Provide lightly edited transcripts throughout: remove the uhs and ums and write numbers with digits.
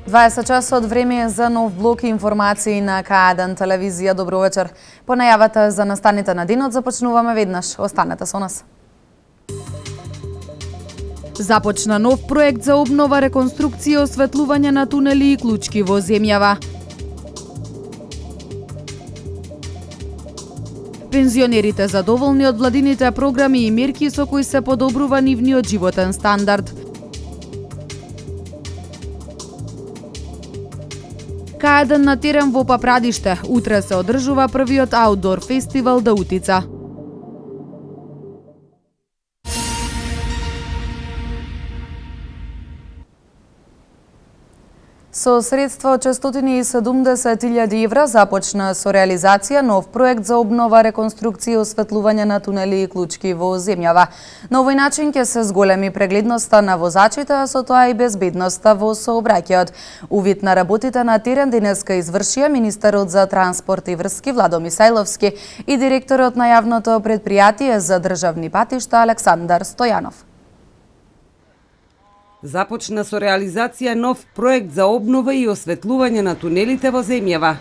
20 часот време е за нов блок информации на К1 телевизија. Добро вечер. По најавата за настаните на денот започнуваме веднаш. Останете со нас. Започна нов проект за обнова, реконструкција и осветлување на тунели и клучки во земјава. Пензионерите задоволни од владините програми и мерки со кои се подобрува нивниот животен стандард. К1 на терен во Папрадиште. Утре се одржува првиот аутдор фестивал Даутица. Со средства од 670.000 евра започна со реализација нов проект за обнова, реконструкција и осветлување на тунели и клучки во земјава. На овој начин ќе се зголеми прегледноста на возачите, а со тоа и безбедноста во сообраќајот. Увид на работите на терен денеска извршија министерот за транспорт и врски Владо Мисајловски и директорот на јавното предпријатие за државни патишта Александар Стојанов. Започна со реализација нов проект за обнова и осветлување на тунелите во земјава.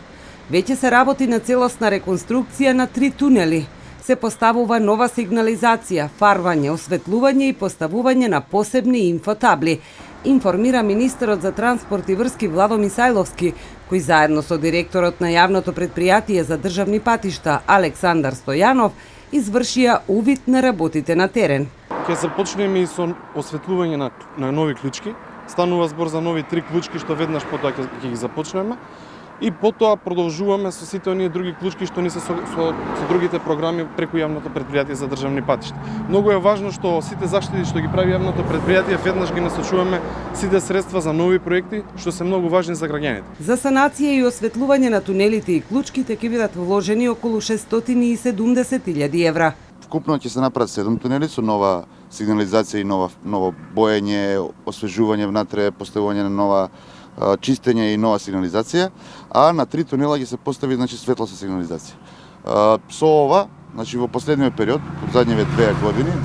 Веќе се работи на целосна реконструкција на 3 тунели. Се поставува нова сигнализација, фарвање, осветлување и поставување на посебни инфотабли, информира министерот за транспорт и врски Владо Мисајловски, кој заедно со директорот на јавното предпријатие за државни патишта Александар Стојанов извршија увид на работите на терен. Ќе започнеме и со осветлување на нови клучки. Станува збор за нови 3 клучки што веднаш потоа ќе ги започнеме. И потоа продолжуваме со сите оние други клучки што ни се со другите програми преку јавното предпријатие за државни патишта. Многу е важно што сите заштити што ги прави јавното предпријатие веднаш ги насочуваме сите средства за нови проекти што се многу важни за граѓаните. За санација и осветлување на тунелите и клучките ќе бидат вложени околу 670.000 евра. Вкупно ќе се направат 7 тунели со нова сигнализација и ново боење, освежување внатре, поставување на нова чистење и нова сигнализација, а на 3 тунела ќе се постави светлосна сигнализација. Со ова, во последниот период, од задниве 2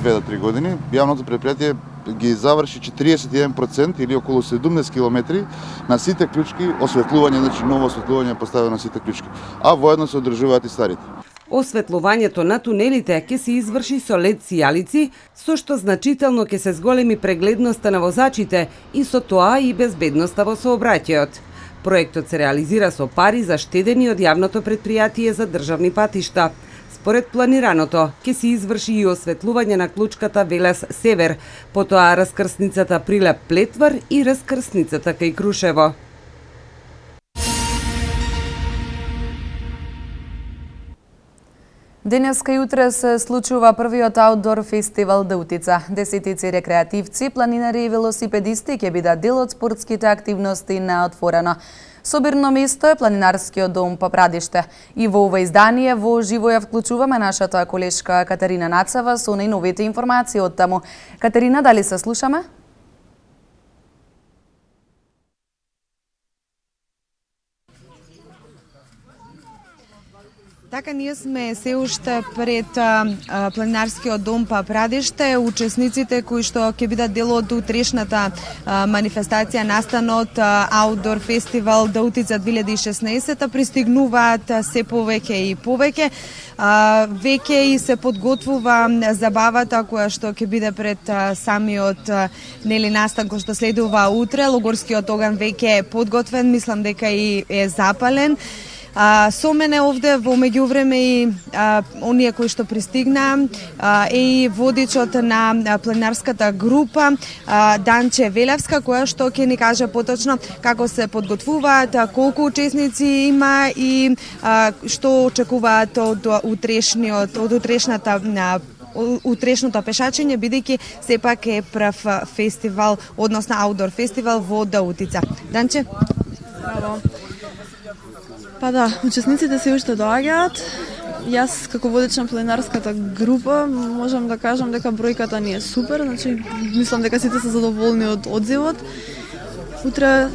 до 3 години, јавното предпријатие ги заврши 41% или околу 70 километри на сите клучки осветлување, ново осветлување поставено на сите клучки, а воедно се одржуваат и старите. Осветлувањето на тунелите ќе се изврши со LED сијалици, со што значително ќе се зголеми прегледноста на возачите и со тоа и безбедноста во сообраќајот. Проектот се реализира со пари заштедени од јавното предпријатие за државни патишта. Според планираното, ќе се изврши и осветлување на клучката Велес Север, потоа раскрсницата Прилеп Плетвар и раскрсницата кај Крушево. Денеска и утре се случува првиот аутдор фестивал Даутица. Десетици рекреативци, планинари и велосипедисти ќе бидат дел од спортските активности на отворено. Собирно место е планинарскиот дом Папрадиште. И во ова издание во живо ја вклучуваме нашата колешка Катерина Нацева со најновите информации од таму. Катерина, дали се слушаме? Така, ние сме се уште пред планинарскиот дом Папрадиште. Учесниците кои што ќе бидат дел од утрешната манифестација настанот Аутдор фестивал Даутица 2016 пристигнуваат се повеќе и повеќе. Веќе и се подготвува забавата која што ќе биде пред самиот настан кој што следува утре. Логорскиот оган веќе е подготвен, мислам дека и е запален. Со мене овде во меѓувреме и оние кои што пристигна е и водичот на планинарската група Данче Велевска, која што ќе ни каже поточно како се подготвуваат, колку учесници има и што очекуваат од утрешното пешачење, бидејќи сепак е прв фестивал, односно аутдор фестивал во Даутица. Данче? Браво. Па да, учесниците се уште доаѓаат. Јас како водеч на планинарската група можам да кажам дека бројката ни е супер, мислам дека сите се задоволни од одзивот. Утре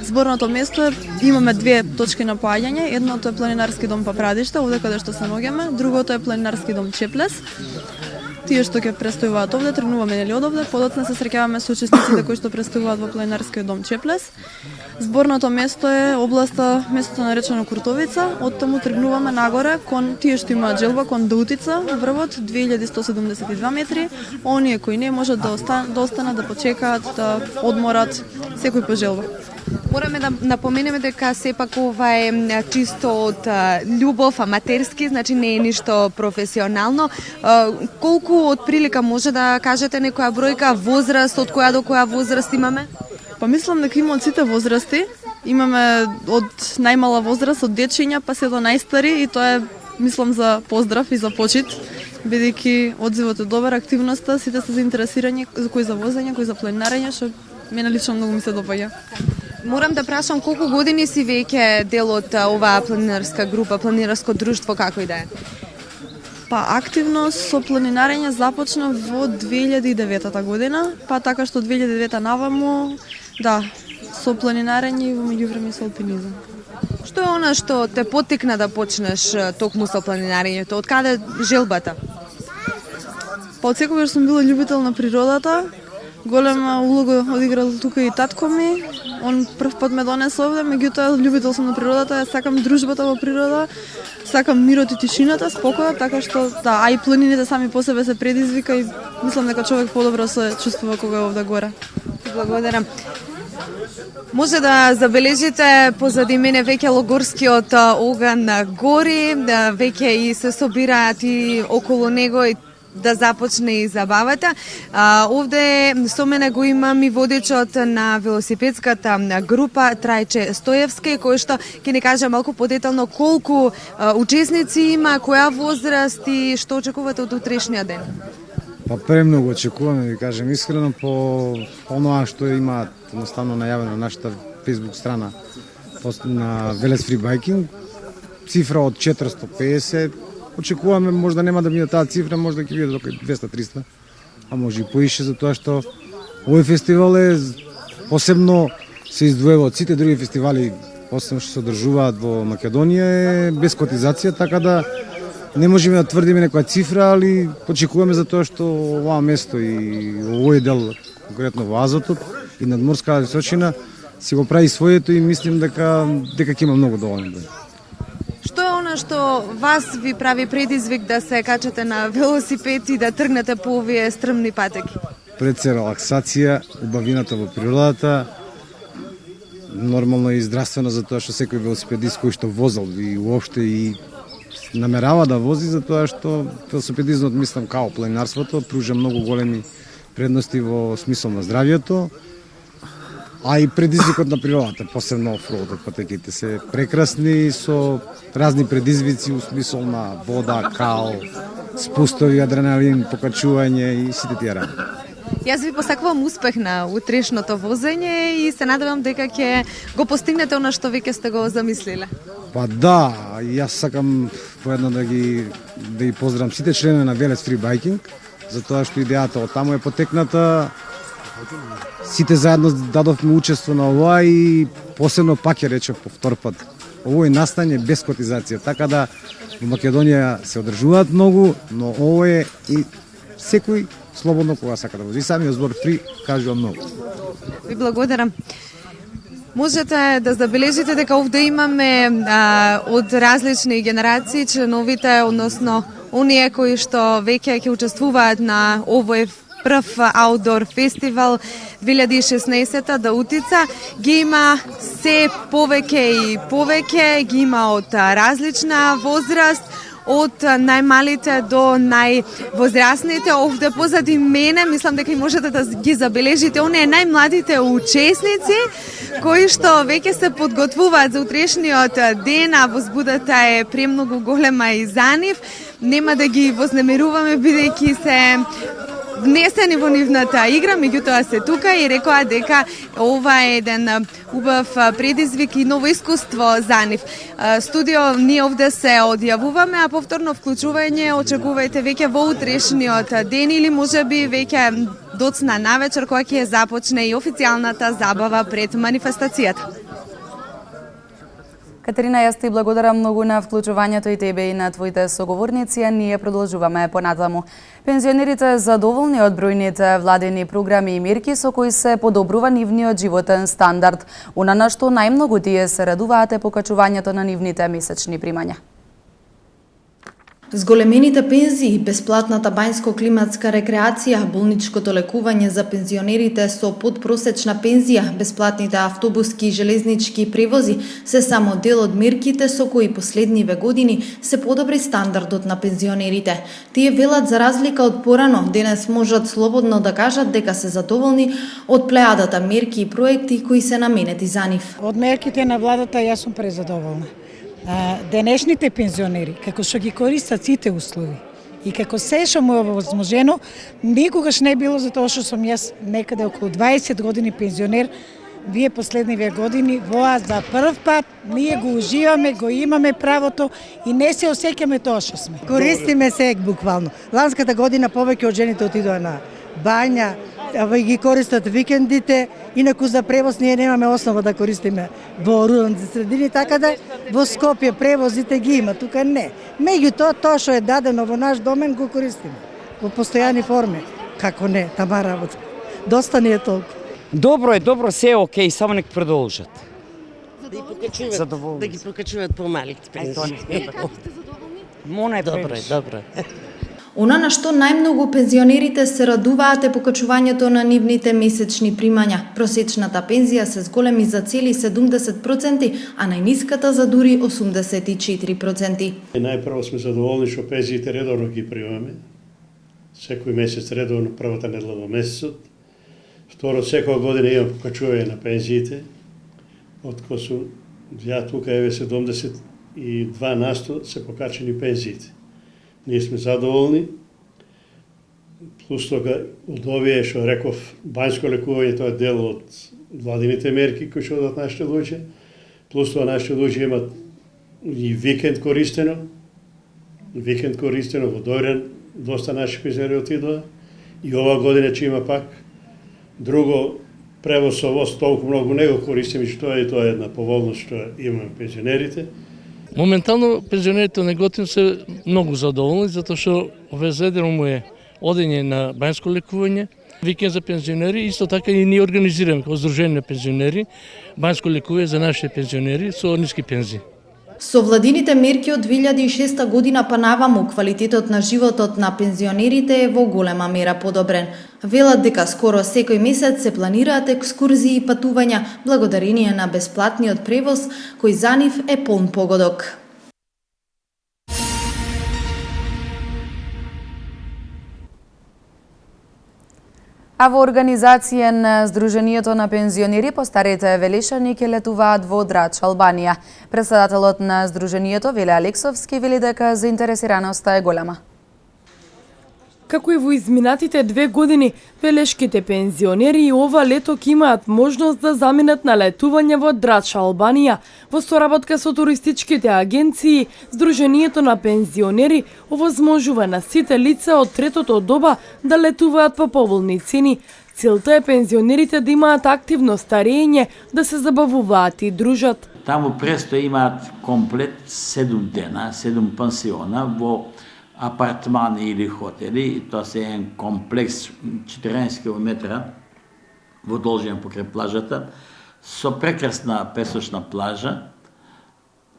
зборното место имаме 2 точки на поаѓање. Едното е планинарски дом Папрадиште, овде каде што се наоѓаме, другото е планинарски дом Чеплес. тие што ќе престојуваат овде, тргнуваме нели од овде, подоцна се среќаваме со учесниците кои што престојуваат во Планинарскиот дом Чеплес. Зборното место е областа, местото наречено Куртовица, од таму тргнуваме нагоре кон тие што имаат желба кон Даутица, врвот 2172 метри, оние кои не можат да останат, да почекаат, да одморат, секој по желба. Мораме да напоменеме дека сепак ова е чисто од љубов, аматерски, значи не е ништо професионално. Колку од прилика може да кажете некоја бројка, возраст, од која до која возраст имаме? Па мислам дека има од сите возрасти. Имаме од најмала возраст, од дечиња па се до најстари и тоа е, мислам, за поздрав и за почит, бидејќи одзивот е добар, активноста, сите се заинтересирани, кои за возење, кои за планинарење, што мене лично многу ми се допаѓа. Морам да прашам колку години си веќе дел од оваа планинарска група, планинарско друштво, како и да е? Па активно со планинарење започна во 2009 година, па така што 2009 наваму, да, со планинарење и во меѓувреме со алпинизам. Што е она што те поттикна да почнеш токму со планинарењето? Од каде желбата? Па од секогаш сум била љубител на природата. Голема улога одиграл тука и татко ми. Он прв пат ме донесе овде, меѓутоа љубител сум на природата, сакам дружбата во природа, сакам мирот и тишината, спокојот, така што да, а и планините сами по себе се предизвика и мислам дека човек подобро се чувствува кога е овде горе. Благодарам. Може да забележите позади мене веќе логорскиот оган гори, да веќе и се собираат и околу него и да започне и забавата. Овде со мене го имам и водичот на велосипедската група Трајче Стоевски, кој што ќе ни каже малку подетално колку учесници има, која возраст и што очекувате од утрешниот ден. Па премногу очекуваме, ви кажем искрено, по оноа што има едноставно најавено на нашата Facebook страна на Велес Фри Байкинг, цифра од 450. Очекуваме, можда нема да биде таа цифра, можда ќе биде до 200-300, а може и поише, затоа што овој фестивал е посебно се издвојува од сите други фестивали, посебно што се одржуваат во Македонија, е без котизација, така да не можеме да тврдиме некоја цифра, али очекуваме затоа што оваа место и овој дел, конкретно во Азотот и надморска височина, си го прави своето и мислим дека ќе има многу доволни. Што е она што вас ви прави предизвик да се качате на велосипед и да тргнете по овие стрмни патеки? Пред се релаксација, убавината во природата, нормално и здравствено затоа што секој велосипедист кој што возел и уопште и намерава да вози, затоа што велосипедизмот, мислам, као планинарството, пружа многу големи предности во смисол на здравјето, а и предизвикот на природата, посебно офроудот патеките се прекрасни со разни предизвици у смисол на вода, кал, спустови, адреналин, покачување и сите тие работи. Јас ви посакувам успех на утрешното возење и се надевам дека ќе го постигнете она што веќе сте го замислиле. Па да, јас сакам поедно да ги поздравам сите членови на Велес Фри Байкинг, затоа што идејата од таму е потекната. Сите заедно дадовме учество на ова и посебно пак ќе речем по втор пат. Овој настан е без котизација, така да во Македонија се одржуваат многу, но ово е и секој слободно кога сака да вози. Самиот збор Фри кажува многу. Ви благодарам. Можете да забележите дека овде имаме од различни генерации членовите, односно оние кои што веќе ќе учествуваат на овој прв аутдор фестивал 2016 Даутица, ги има се повеќе и повеќе, ги има од различна возраст, од најмалите до највозрастните. Овде позади мене, мислам дека и можете да ги забележите, оние најмладите учесници кои што веќе се подготвуваат за утрешниот ден, а возбудата е премногу голема и за нив. Нема да ги вознемируваме бидејќи се внесени во нивната игра, меѓутоа се тука и рекоа дека ова е еден убав предизвик и ново искуство за нив. Студио, ние овде се одјавуваме, а повторно вклучување очекувајте веќе во утрешниот ден или можеби веќе доцна навечер кога ќе започне и официјалната забава пред манифестацијата. Катерина, јас ти благодарам многу на вклучувањето и тебе и на твоите соговорници, а ние продолжуваме понатаму. Пензионерите задоволни од бројните владени програми и мерки со кои се подобрува нивниот животен стандард. Она на што најмногу тие се радуваат е покачувањето на нивните месечни примања. Зголемените пензии, бесплатната бањско-климатска рекреација, болничкото лекување за пензионерите со подпросечна пензија, бесплатните автобуски и железнички превози се само дел од мерките со кои последниве години се подобри стандардот на пензионерите. Тие велат за разлика од порано, денес можат слободно да кажат дека се задоволни од плеадата мерки и проекти кои се наменети за нив. Од мерките на владата јас сум презадоволна. Денешните пензионери, како што ги користат сите услови и како се што му е возможено, никогаш не било за тоа што сум јас некаде околу 20 години пензионер, вие последниве години, воа за прв пат ние го уживаме, го имаме правото и не се осеќаме тоа што сме. Користиме се буквално. Ланската година повеќе од жените отидоа на бања, ги користат викендите, инаку за превоз ние немаме основа да користиме во руралните средини, така да во Скопје превозите ги има, тука не. Меѓутоа, тоа што е дадено во наш домен го користиме во постојани форми. Како не, тама работа. Доста ни е толку. Добро, се е окей, само нек продолжат. Да ги покачуваат помалите пензии. Добро. Она на што најмногу пензионерите се радуваат е покачувањето на нивните месечни примања. Просечната пензија се зголеми за цели 70%, а најниската за дури 84%. Најпрво сме задоволни што пензиите редовно ги примаме. Секој месец редовно првата недела во месецот. Второ, секоја година има покачување на пензиите. Од кои су ја тука еве 72% се покачени пензиите. Ние сме задоволни. Плюс тога, од овие што реков, бањско лекување, тоа е дел од владините мерки кои што одат нашите луѓе. Плюс тоа нашите луѓе имат и викенд користено во Дојран, доста наши пензионери отидоа. И ова година ќе има пак друго превоз со воз, толку многу не го користиме, што е тоа една поволност што имаме пензионерите. Моментално пензионерите на Неготин се многу задоволни, затоа што обезбедено му е одење на бањско лекување, викенд за пензионери, исто така и ние организираме како Сдружение на пензионери бањско лекување за нашите пензионери со ниски пензии. Со владините мерки од 2006 година па наваму, квалитетот на животот на пензионерите е во голема мера подобрен. Велат дека скоро секој месец се планираат екскурзии и патувања благодарение на бесплатниот превоз, кој за нив е полн погодок. А во организација на Сдруженијето на пензионери по старите Велешани ќе летуваат во Драч, Албанија. Председателот на Сдруженијето Веле Алексовски вели дека заинтересираноста е голема. Како и во изминатите 2 години, велешките пензионери и ова лето ќе имаат можност да заминат на летување во Драч, Албанија. Во соработка со туристичките агенции, Сдруженијето на пензионери овозможува на сите лица од третото доба да летуваат по поволни цени. Целта е пензионерите да имаат активно старење, да се забавуваат и дружат. Таму престо имаат комплет 7 дена, 7 пансиона во апартмани или хотели, тоа се е комплекс 14 км во должина покрај плажата, со прекрасна песочна плажа.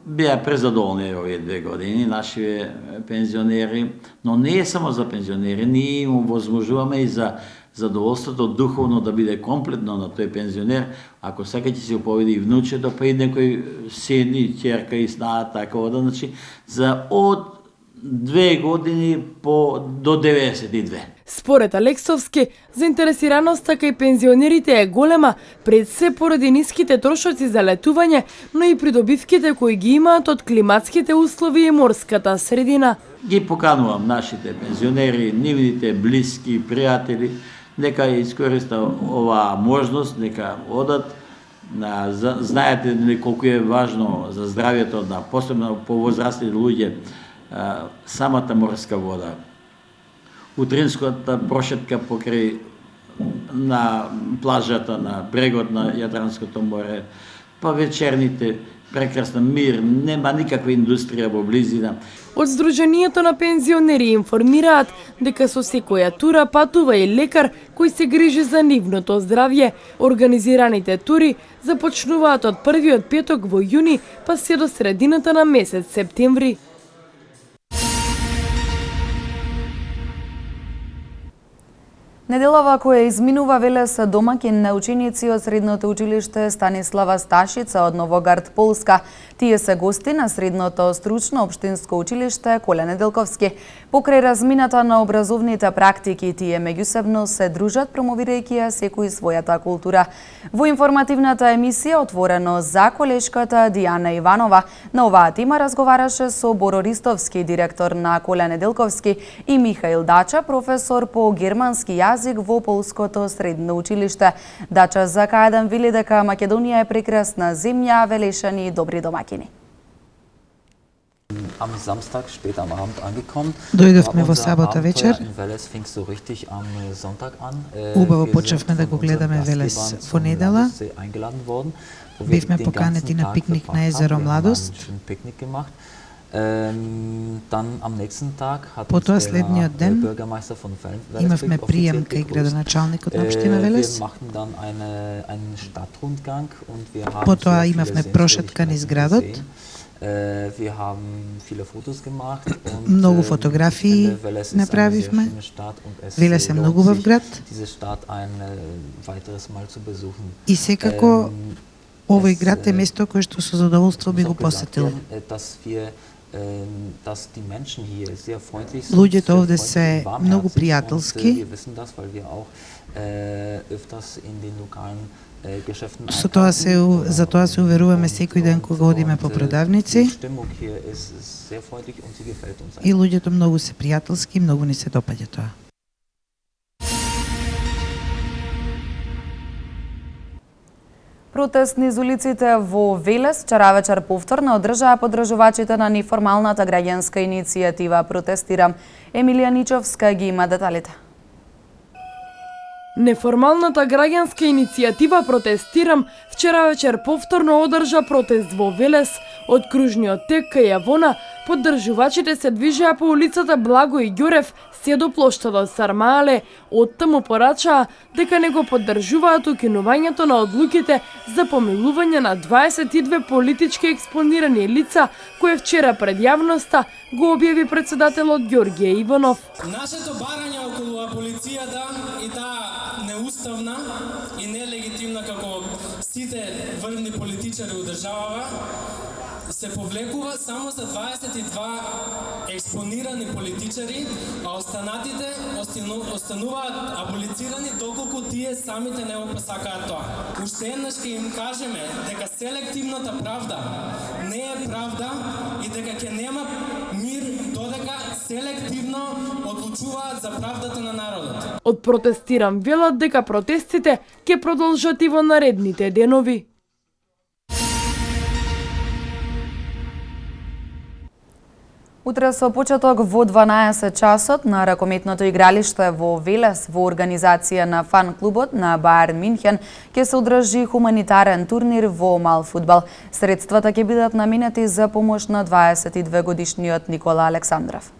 Беа презадоволни овие 2 години наши пензионери, но не е само за пензионери, ние им возможуваме и за задоволството духовно да биде комплетно на тој пензионер, ако сака ќе си оповеди и внучето, па и некој син и ќерка и знаат такова, значи за од 2 години до 92. Според Алексовски, заинтересираноста кај пензионерите е голема, пред се поради ниските трошоци за летување, но и придобивките кои ги имаат од климатските услови и морската средина. Ги поканувам нашите пензионери, нивните блиски, пријатели, нека искористат оваа можност, нека одат. Знаете колку е важно за здравјето на посебно повозрастни луѓе самата морска вода. Утринската прошетка покрај на плажата, на брегот на Јадранското море, па вечерните прекрасно мир, нема никаква индустрија во близина. Од Сдруженијето на пензионери информираат дека со секоја тура патува и лекар кој се грижи за нивното здравје. Организираните тури започнуваат од првиот петок во јуни па се до средината на месец септември. Неделава која изминува Велес домаќин на ученици од Средното училиште Станислава Сташица од Новоград, Полска. Тие се гости на Средното стручно општинско училиште Коля Неделковски. Покрај размината на образовните практики, тие меѓусебно се дружат промовирајќи ја секој својата култура. Во информативната емисија отворено за колешката Дијана Иванова, на оваа тема разговараше со Боро Ристовски, директор на Коля Неделковски, и Михаил Дача, професор по германски јазик во Полското средно училиште. Дача за К1 вели дека Македонија е прекрасна земја, велешани и добри домакини. Am Samstag spät am Abend angekommen. Дојдовме во сабота вечер. Убаво почнавме да го гледаме Велес во недела. Бевме поканети на пикник на езеро Младост. Потоа следниот ден имавме прием кај градоначалникот на општина Велес. Потоа имавме прошетка низ градот. Многу фотографии направивме. Велес е многу убав град. И секако овој град е место кое што со задоволство би го посетил. Луѓето овде се многу пријателски. За тоа се уверуваме секој ден кога одиме по продавници. И луѓето многу се пријателски, многу ни се допаѓа тоа. Протест низ улиците во Велес вчера вечер повторно одржаа поддржувачите на неформалната граѓанска иницијатива Протестирам. Емилија Ничовска ги има деталите. Неформалната граѓанска иницијатива Протестирам вчера вечер повторно одржа протест во Велес од кружниот тек кај Јавона. Поддржувачите се движеа по улицата Благој Ѓорев се до плоштадот Сармаале. Оттаму порачаа дека не го поддржуваат укинувањето на одлуките за помилување на 22 политички експонирани лица, кое вчера пред јавноста го објави председателот Ѓорѓе Иванов. Нашето барање околу полицијата и таа неуставна и нелегитимна како сите врвни политичари у државава се повлекува само за 22 експонирани политичари, а останатите остануваат аболицирани доколку тие самите не го посакаат тоа. Уште еднаш ќе им кажеме дека селективната правда не е правда и дека ќе нема мир додека селективно одлучуваат за правдата на народот. Од Протестирам велат дека протестите ќе продолжат и во наредните денови. Утре со почеток во 12 часот на ракометното игралиште во Велес во организација на фан клубот на Баерн Минхен ќе се одржи хуманитарен турнир во мал фудбал. Средствата ќе бидат наменети за помош на 22 годишниот Никола Александров.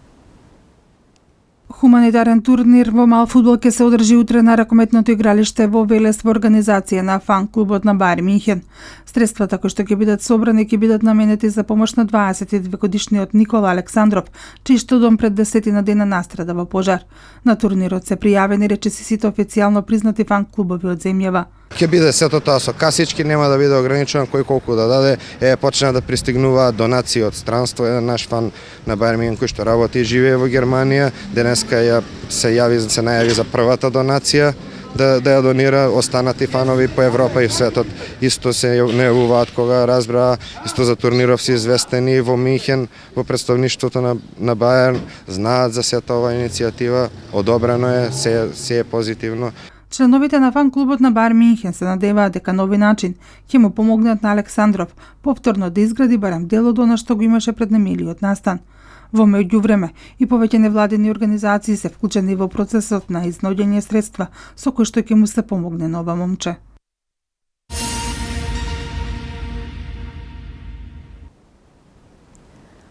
Хуманитарен турнир во мал фудбал ќе се одржи утре на ракометното игралиште во Велес во организација на фан клубот на Баерн Минхен. Средствата кои што ќе бидат собрани ќе бидат наменети за помош на 22 годишниот Никола Александров, чиј што дом пред 10 дена настрада во пожар. На турнирот се пријавени речиси сите официјално признати фан клубови од земјава. Ќе биде сето тоа со касички, нема да биде ограничено кој колку да даде. Почна да пристигнуваат донации од странство. Еден наш фан на Баерн Минхен кој што работи и живее во Германија, денеска се најави за првата донација да ја донира. Останати фанови по Европа и светот исто се најавуваат кога разбраа. Исто за турниров се известени во Минхен, во претставништвото на Баерн, знаат за сета ова иницијатива, одобрено е, се е позитивно. Членовите на фан клубот на Баерн Минхен се надеваат дека на овој начин ќе му помогнат на Александров повторно да изгради барем дел од она што го имаше пред немилиот настан. Во меѓувреме и повеќе невладени организации се вклучени во процесот на изнаоѓање средства со кои што ќе му се помогне на ова момче.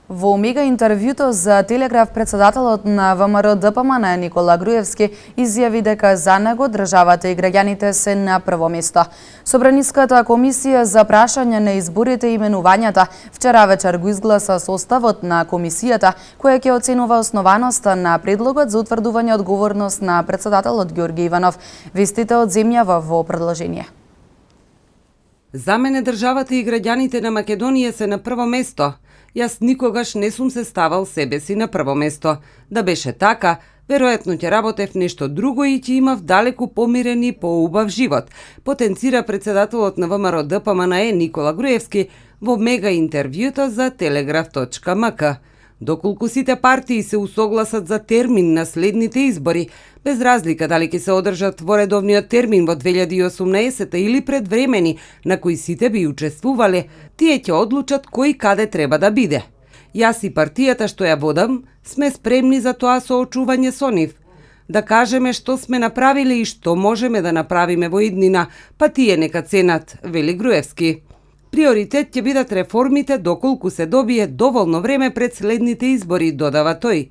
Во мега интервјуто за Телеграф председателот на ВМРО ДПМН Никола Груевски изјави дека за него државата и граѓаните се на прво место. Собраниската комисија за прашање на изборите и именувањата вчера вечер го изгласа составот на комисијата која ќе оценува основаноста на предлогот за утврдување одговорност на председателот Ѓорѓе Иванов. Вестите од земјава во продолжение. За мене државата и граѓаните на Македонија се на прво место. Јас никогаш не сум се ставал себе си на прво место. Да беше така, веројатно ќе работев нешто друго и ќе имав далеку помирен и поубав живот, потенцира председателот на ВМРО ДПМН Никола Груевски во мега интервјуто за Telegraf.mk. Доколку сите партии се усогласат за термин на следните избори, без разлика дали ќе се одржат во редовниот термин во 2018 или предвремени на кои сите би учествувале, тие ќе одлучат кој каде треба да биде. Јас и партијата што ја водам сме спремни за тоа соочување со нив. Да кажеме што сме направиле и што можеме да направиме во иднина, па тие нека ценат, вели Груевски. Приоритет ќе бидат реформите доколку се добие доволно време пред следните избори, додава тој.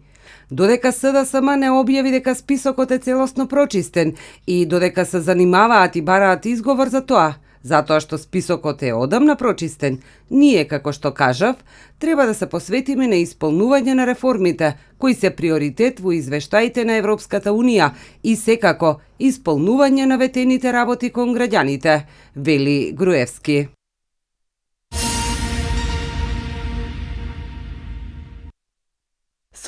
Додека СДСМ не објави дека списокот е целосно прочистен и додека се занимаваат и бараат изговор за тоа, затоа што списокот е одамна прочистен, ние, како што кажав, треба да се посветиме на исполнување на реформите, кои се приоритет во извештаите на Европската Унија и секако исполнување на ветените работи кон граѓаните, вели Груевски.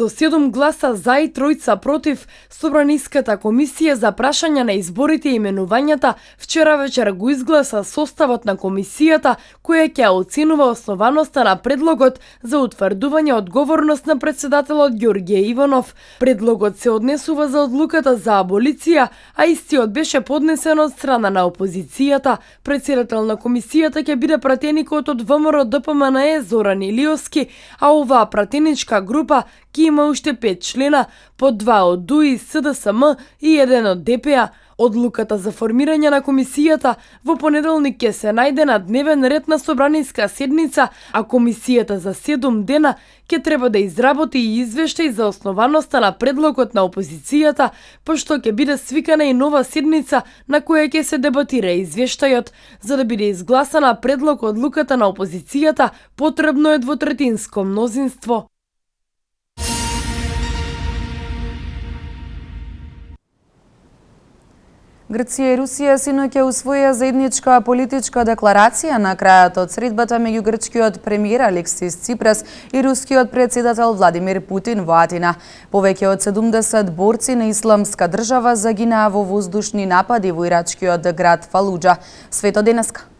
Со 7 гласа за и 3 против, Собраниската комисија за прашање на изборите и именувањата вчера вечер го изгласа составот на комисијата која ќе оценува основаноста на предлогот за утврдување одговорност на председателот Ѓорѓе Иванов. Предлогот се однесува за одлуката за аболиција, а истиот беше поднесен од страна на опозицијата. Председател на комисијата ќе биде пратеникот од ВМРО ДПМН Зоран Илиовски, а оваа пратеничка група ќе има уште 5 члена, по 2 од ДУИ, СДСМ и 1 од ДПА. Одлуката за формирање на комисијата во понеделник ќе се најде на дневен ред на собраниска седница, а комисијата за 7 дена ќе треба да изработи и извештај за основаноста на предлогот на опозицијата, пошто ќе биде свикана и нова седница на која ќе се дебатира извештајот. За да биде изгласана предлог одлуката на опозицијата, потребно е двотретинско мнозинство. Грција и Русија синоќа усвоија заедничка политичка декларација на крајот од средбата меѓу грчкиот премиер Алексис Ципрас и рускиот председател Владимир Путин во Атина. Повеќе од 70 борци на Исламска држава загинаа во воздушни напади во ирачкиот град Фалуџа. Свето денеска.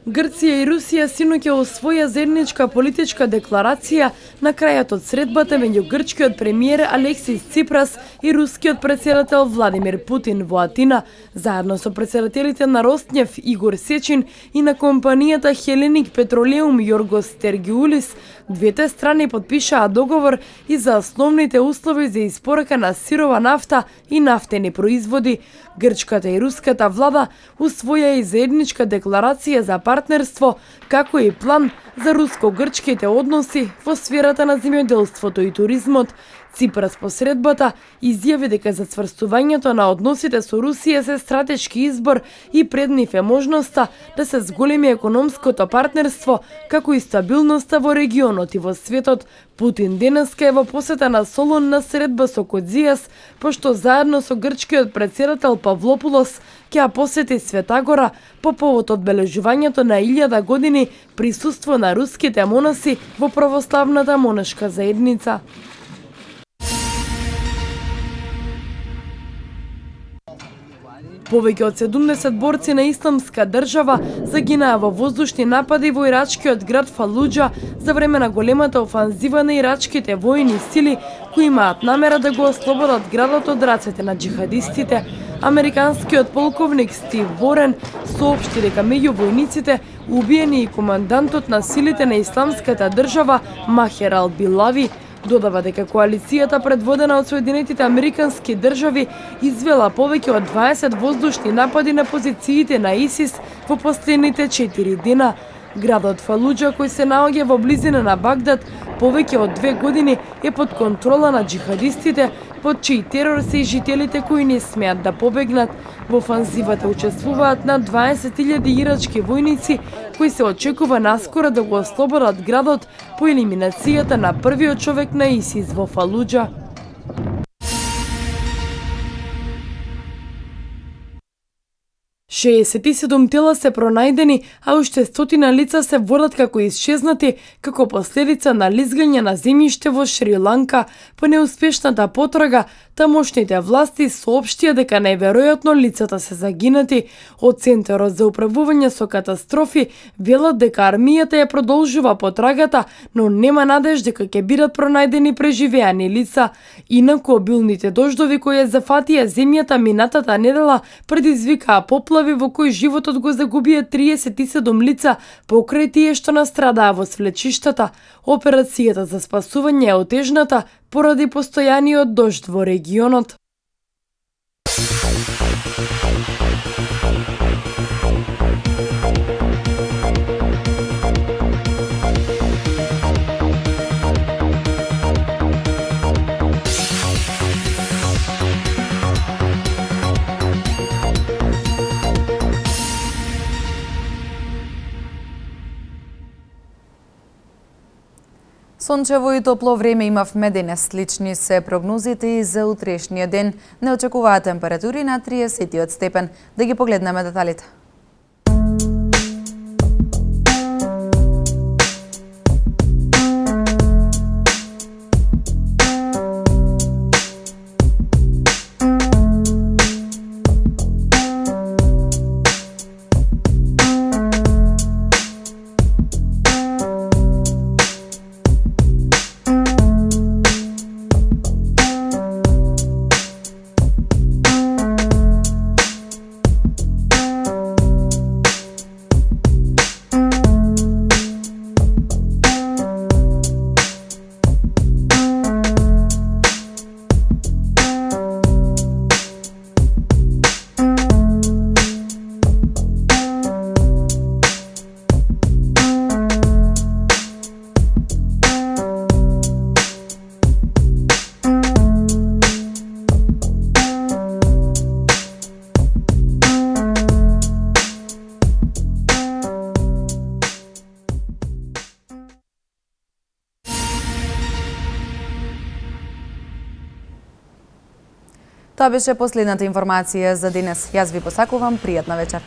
Грција и Русија синоќа усвоја заедничка политичка декларација на крајот од средбата меѓу грчкиот премиер Алексис Ципрас и рускиот председател Владимир Путин во Атина, заедно со председателите на Роснеф Игор Сечин и на компанијата Хеленик Петролеум Јоргос Тергиулис. Двете страни потпишаа договор и за основните услови за испорака на сирова нафта и нафтени производи. Грчката и руската влада усвоја и заедничка декларација за партнерство, како и план за руско-грчките односи во сферата на земјоделството и туризмот. Ципрас по средбата изјави дека зацврстувањето на односите со Русија се стратешки избор и пред нив е можноста да се зголеми економското партнерство, како и стабилноста во регионот и во светот. Путин денеска е во посета на Солун на средба со Кодзијас, пошто заедно со грчкиот председател Павлопулос ќе посети Света Гора по повод одбележувањето на 1000 години присуство на руските монаси во православната монашка заедница. Повеќе од 70 борци на Исламска држава загинаа во воздушни напади во ирачкиот град Фалуџа за време на големата офанзива на ирачките војни сили кои имаат намера да го ослободат градот од рацете на џихадистите. Американскиот полковник Стив Ворен соопшти дека меѓу војниците убиени и командантот на силите на Исламската држава Махер ал-Билави. Додава дека коалицијата предводена од Соединетите Американски држави извела повеќе од 20 воздушни напади на позициите на ИСИС во последните 4 дена. Градот Фалуџа, кој се наоѓа во близина на Багдад, повеќе од 2 години е под контрола на џихадистите, под чиј терор се и жителите кои не смеат да побегнат. Во офанзивата учествуваат над 20.000 ирачки војници, кои се очекува наскоро да го ослободат градот по елиминацијата на првиот човек на ИСИС во Фалуџа. Шеесетиседум тела се пронајдени, а уште стотина лица се водат како исчезнати како последица на лизгање на земјиште во Шри-Ланка. По неуспешната потрага, тамошните власти соопштија дека најверојатно лицата се загинати. Од Центарот за управување со катастрофи велат дека армијата ја продолжува потрагата, но нема надеж дека ќе бидат пронајдени преживеани лица. Инаку обилните дождови кои ја зафатија земјата минатата недела предизвикаа поплави во кои животот го загубија 37 лица покрај тие што настрадаа во свлечиштата. Операцијата за спасување е отежната поради постојаниот дожд во регионот. Сончево и топло време имавме денес. Слични се прогнозите и за утрешниот ден. Не очекуваат температури на 30 степен. Да ги погледнеме деталите. Тоа беше последната информација за денес. Јас ви посакувам пријатна вечер.